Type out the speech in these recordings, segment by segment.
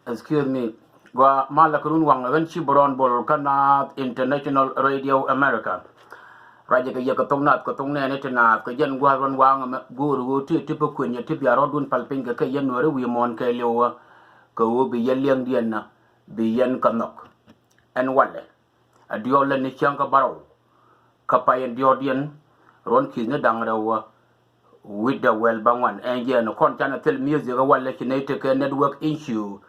excuse me, gua malakurun wang agan chiboron bol kanat International Radio America. Raja ke yakatong nat katong ne ne tena ke yen gua ron wang guru ti tipu kun ya tipu arodun palping ke yen Nuëri wi mon ke lewa ko bi yen liang dien na bi yen kanok en wale adio le ni chang ka baro kapayen diodien ron ki ne dang rawa with the well bangwan and yen kon chana tel music wale kinete ke network issue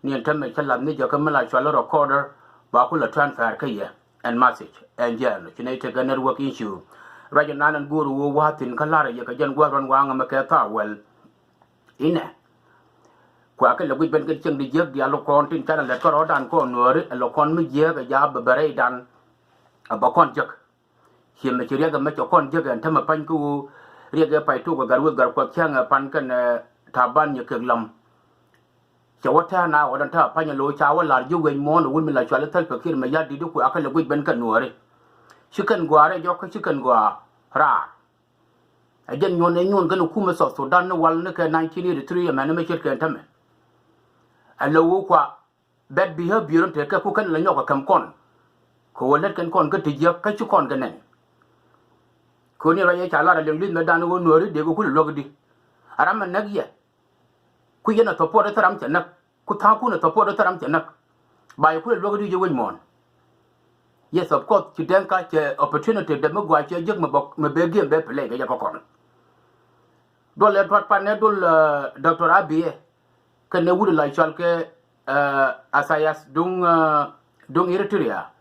ni entame chala ni ja kamala chala recorder ba kula transfer ke ye and message and yen kinete ke network issue raja nanan guru wo watin kalara ye ka jen gwa ron wanga ma ke ta well ine kwa ke lebi ben ke cheng di jeg dia lo kon tin chana le ko dan ko Nuëri lo kon mi je ga ja bare dan ba kon jek him me chiriya ga me kon jeg an tama pan ku riya pai tu ga garwo gar ko chang pan kan taban ye ke lam chawata na odan ta pan lo chawa la ju wen mon won mi la chala tal fakir me ya di du ku aka lebi ben kan Nuëri chikan gware jo ka chikan gwa ra ajen nyon e nyon kan ku me so Sudan wal ne ke 1983 me ne me chir ke tame alo kwa bad behavior te ka ku kan la nyoka kam kon ko wolet kan kon ka tijia ka chu kon ganen ko ni raye cha la leng lin me dan wo Nuëri de ko ku logdi aram nagiya ku yana to po da taram ta nak ku ta ku na to po da taram ta nak ba ku logdi je wen mon yes of course ki den ka che opportunity de mo gwa che jek me bok me be game be play ga ko kon do le tot pa ne dul Dr. I.R.A kan ne wudu la chal ke asayas dung Eritrea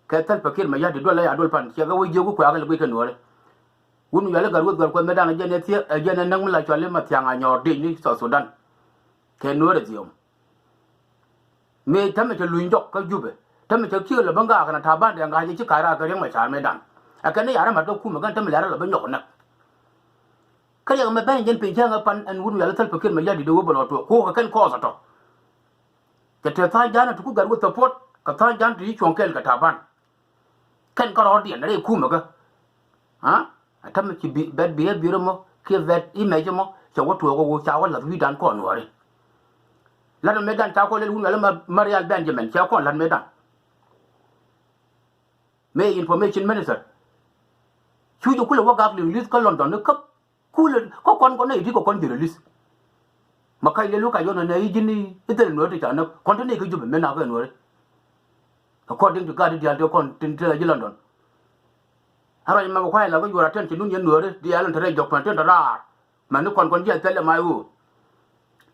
ka tal pakir ma ya de do la ya dol pan che ga wo je ku aga le ko Nuëri wunu yale garwo gar ko medana jene ti jene nang la chale ma tianga nyor de ni so Sudan ke Nuëri ziom me tamme te luin dok ka jube tamme te kilo banga kana taban de nga ji ci kara ga ma char medan akane yara ma do ku ma gan tamme la la ba nyok nak kaya me ban jen pe janga pan an wunu yale tal pakir ma ya di do bolo to ko ka kan ko sa to ke te ta jana tu ku garwo to pot ka ta jan ri chonkel ka taban kan ka ro di na re ku ma ga ha atam ki bad behavior mo ke vet image mo cha wo to go cha wa la wi dan ko Nuëri la do medan ta ko le wunu yale Marial Benjamin cha ko lan medan me information minister chu ju ku le wa ga list ka London ne kap ku le ko kon ko ne di ko kon di list makai le lu ka yo na ne jini itel Nuëri cha na kon ne ke ju me na ga Nuëri according to God dia de kon tin te ji London ara ma ko la ko yura ten tinun yen Nuëri di alan tere jok pan ten ra ma ne kon je tele mai u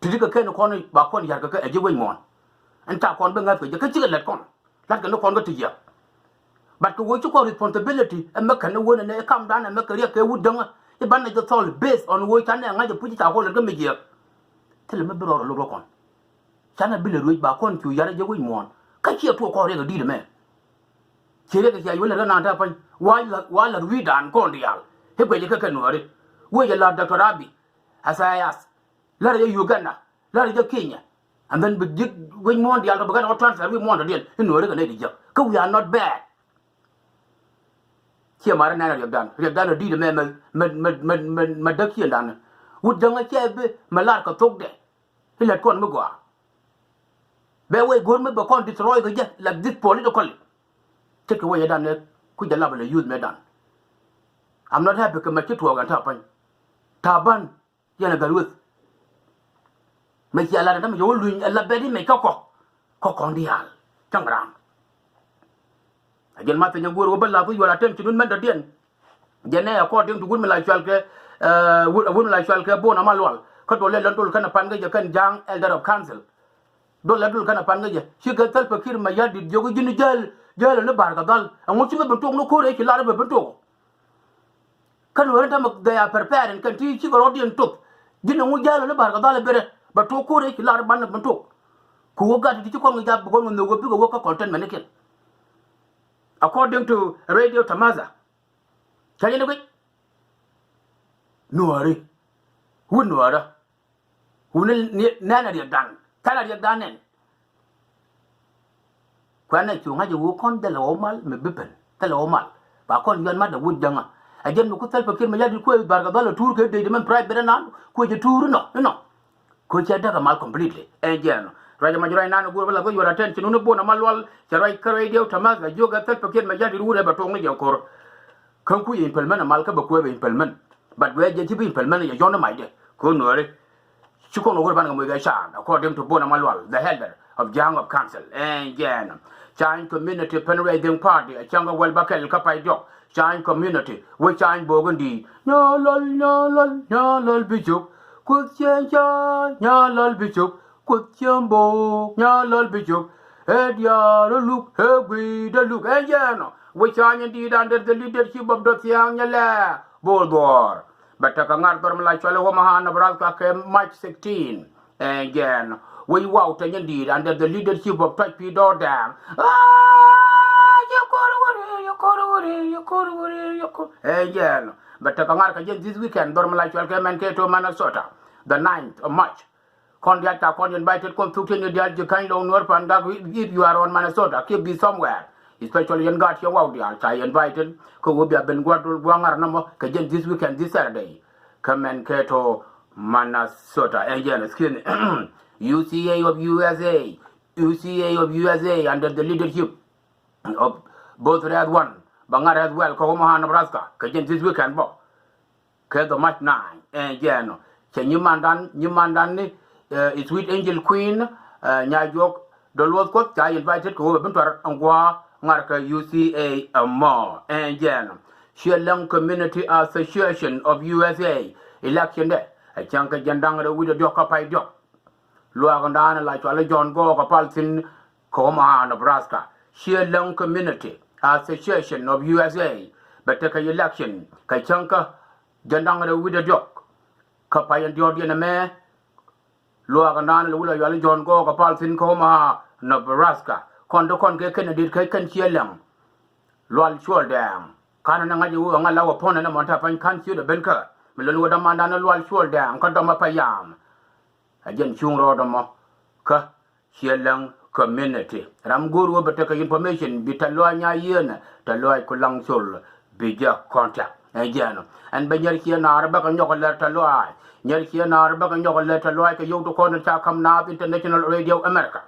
tidi ka ken kon ba kon yar ka e ji wen mon an ta kon be ngat ke ka ji let kon lat ka no kon ga ti ya but ko wo ko responsibility e ma kan wo ne kam dan e ma ka ke wu dang e ban ne to based on wo tan nga je puji ta ko le ga me je tele ma bro lo kon chana bile ru ba kon tu yar je wen mon ka chi to ko re ga di de me chere ga ya yo le na ta pan wa la wi dan kon dial he ko je ka Nuëri wo je la Dr. I.R.A asayas la re Uganda la re Kenya and then big wen mon dial to ba transfer wi mon dial Nuëri ga ne di je ko we are not bad kia mara na ri dan di de me da kia dan wud danga che be malar ka tok de hilat kon mo gwa be we gon me ba kon destroy ga je like this politically take away dan ne ku da labale use me dan I'm not happy ka ma ki to ga ta pan taban yana garwut me ki ala da me yo luin ala be di me ka ko kon dial changram ajen mata nya goro balla fu yola tem ci dun men da den jene according to gun mi la chal ke wun la chal ke bona malwal ko do le lan dul kana pan ga kan jang elder of council do la dul kana pan ga shi ga tal fakir ma yadi jogo jini jal ne bar ga dal ngu ci be tok no ko re ki la be tok kan wala tam they are preparing kan ti ci go rodien tok jini ngu jal ne bar ga dal bere ba to ko re ki la ban ne tok ku ga ti ci ko ngi jab ko no go bi go ko content maneken according to Radio Tamaza kaya ni Nuëri wun Nuëri wun nana dia dan tala dia danen kwana chunga je wo kon de lo mal me bipen de lo mal ba kon yon ma da wud danga ajen ko tal fakir ma yadi ko barga dala tour ke de men pride bere nan ko je tour no ko cha daga mal completely again raja majrai nanu go la go your attention no bona malwal cha rai radio tamas la joga tat paket ma jadi rure ba tonga jokor kan ku implement mal ka ba ko implement but we je tibi implement ya jona mai de ko Nuëri chiko no go ban ga mo ga sha according to bona malwal the header of Jang of Council again Chine Community Penraiding Party a changa wel bakel ka pai dok Chine Community we Chine Bogundi nyolol bijuk kut chen cha nyolol bijuk kut chen bo nyolol bijuk edia look we the look again we Chine indeed under the leadership of the Tiang Yala Boldor but ka ngar dorm la chole ho mahana Nebraska ke March 16 again we walked indeed under the leadership of Touch Pedro Dam. Again, but this weekend, Dormalachal came and came to Minnesota, the 9th of March. Contact invited consulting the kind of North and if you are on Minnesota, keep be somewhere. Especially in God, your audience. I invited Kobia Ben Guadal number, Kajan this weekend, this Saturday. Come and came to Minnesota. Again, excuse me. UCA of USA under the leadership of both Red One, Bangar as well, Omaha, Nebraska, Kajan this weekend, Bob. The March 9, and Jan, Newmandan, Sweet Angel Queen, Nyajok, the Lord Court, I invited Ko Bunter and Gua, Marka UCA and more, and Jan, Shelong Community Association of USA, election day, a chunk of Jandanga with a dock pie dock. Luagandana like John Go Paltin, Omaha, Nebraska, Shelong Community Association of USA, but take a election, Kachanka. Jandanga with a joke. Kapayan Jordan me Luaganan Lula Yali John Go Paltin Koma Nebraska. Kondo Conke Kennedy Kakan Chelam Lual Sholdam. Kanananga and allow upon a montapan can't you the banker. Milano Mandana Lual Sholdam, Kondama Payam. Again Chung Rodamo Ka Shelang Community. Ramguru but take information Bitaloanya Yen, Taloy Kulang Sol, Bija contact. Again, and by Yerki and Arabak and Yoko letter loy. Yerki and Arabak and Yoko letter loy, a Yoto Corner Chakam Nav International Radio America.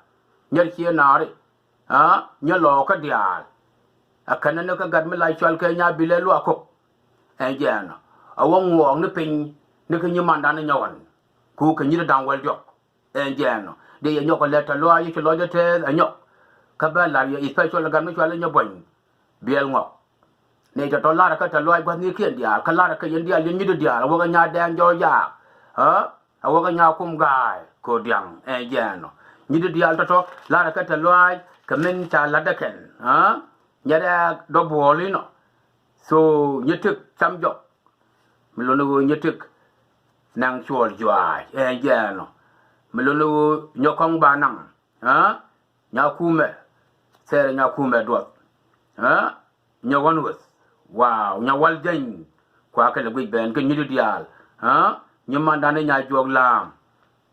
Yerki and Ari, Yaloka dial. A canonical government like Chalkania Bileluako. Again, a one wong the pin, Nikan Yamandan and Yawan. Who can you down well joke? Again, they Yoko letter loy, you should lodge a tail and yok. Cabella, especially government in your brain. Bielmo. Nature to Lara to Lloyd was near Kindia, Kalaraka India, Limidia, a Waganya Dan Georgia, a Waganya Kum guy, Kodiang, again. Needed the alto, Lara to Lloyd, Kaminta Ladakan, Yada Dobolino. So you took some job. Milonu, you took Nang Chol Joy, again. Milonu, Nyokong Banang, Yakume, Sarah Yakume Dot, Nyawan was. Wow, nyawal jeng kwa ka lagui ben ka nyidu dial nyuma dane nya jog lam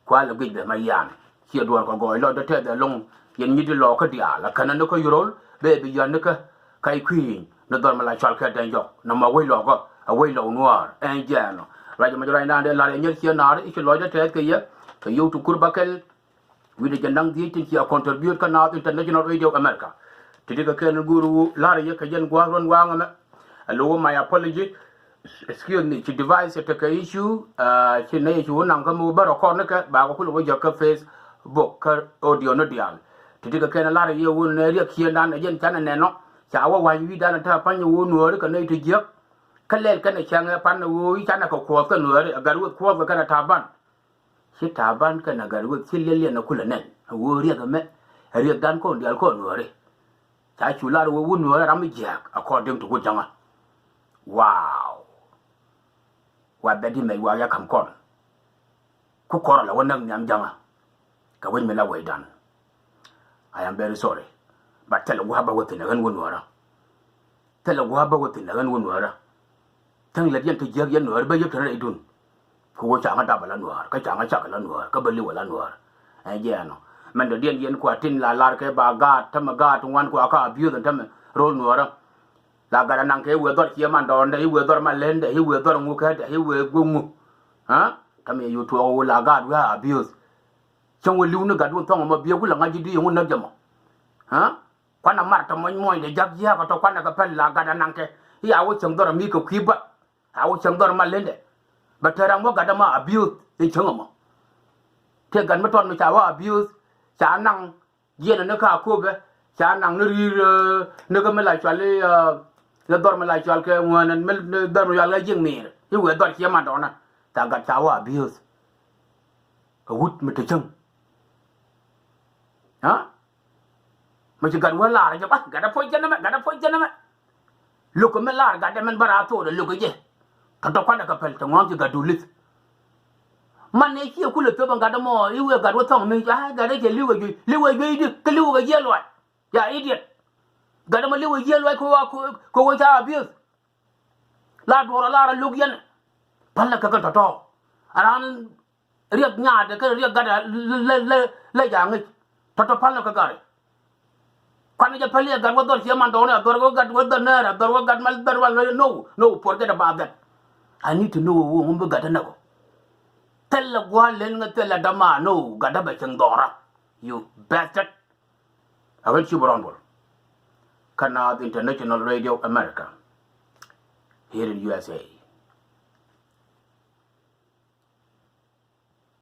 kwa lagui be mayan chi duar ko go lo de te de long yen nyidu lo ka dial kana no ko yurol be bi yan ka kai queen no dor mala chal ka den jok no ma wei lo ko a wei lo noir en jano raja ma jora na de la nyer chi na ri chi lo de te ke ye ka yu tu kurbakel wi de jandang di ti a contribute ka na International Radio America ti ka ken guru la ye ka yen gwa ron wa ngam Hello, my apology. Excuse me, to devise a take issue, she nay you nangamu barocornica, Bagapul with your Facebook audio no deal. To take a can a lot of you wouldn't area here down again, Tanano, Sawa, why we done a tapan you wouldn't work and to jip. Kalel can a chang upon the woo, Tanaka quarter, a garwood quarter can a taban. She taban can a garwood silly and a cooler a worry of a met, a real done con the alcohol. Chachula wouldn't worry, I'm a jack, according to Wujanga. Wow. What Betty may wire come con. Kukora, one of them younger. Kawin me away done. I am very sorry. But tell a wabba within a gun water. Tell a wabba within a gun water. Tell Ladian to Jagan or by your trade. Who was a double and war, Kachanga Chakal and war, Kabali and war. And Jano. Mandodian Quatin la Larke by God, Tamagat, one quaka abuse and Tam roll water. La Garananke will not hear man down, he will not my land, he will not look at, he will go. Come here, you to all la God, we are abused. chong we liu na gadu thong ma bia kula ngaji di ngun na jamo ha kwana marta moy de jagya ka to kwana ka pel la gada nanke ya wo chong dor mi ko khiba a wo chong dor ma lende batarang mo gada ma abuse e chong mo te gan ma ton ma cha wa abuse cha nang yen na ka ko be cha nang ne ri ne ga me la chale le dor me la chal ke ngwan me dor me la jing mi yu we dor che ma do na ta ga cha wa abuse ka wut me te chong ha mà chỉ cần muốn là cho bắt gạt nó phơi chân nó mẹ lúc mà là gạt mình bara to rồi lúc cái gì thật đâu quan là cái phần trong ngon chỉ gạt đủ lịch mà này kia cũng là cho bằng gạt mò yêu gạt nó thòng mình gạt đấy chỉ lưu cái gì đi cái lưu cái gì loại ya idiot gạt mà lưu cái gì loại cô cha biết là đồ là lúc yên phần là cái thật to anh riêng nhà để cái riêng gạt lấy dạng ấy thật phần là cái gạt Kan ja pali gan wador siaman dona dor go gad wador na dor go gad mal dor wal no forget about that I need to know who ngum gad na ko tel gwa len nga tel dama no gad ba chang dora you bastard awal chi boron bol kana International Radio America here in USA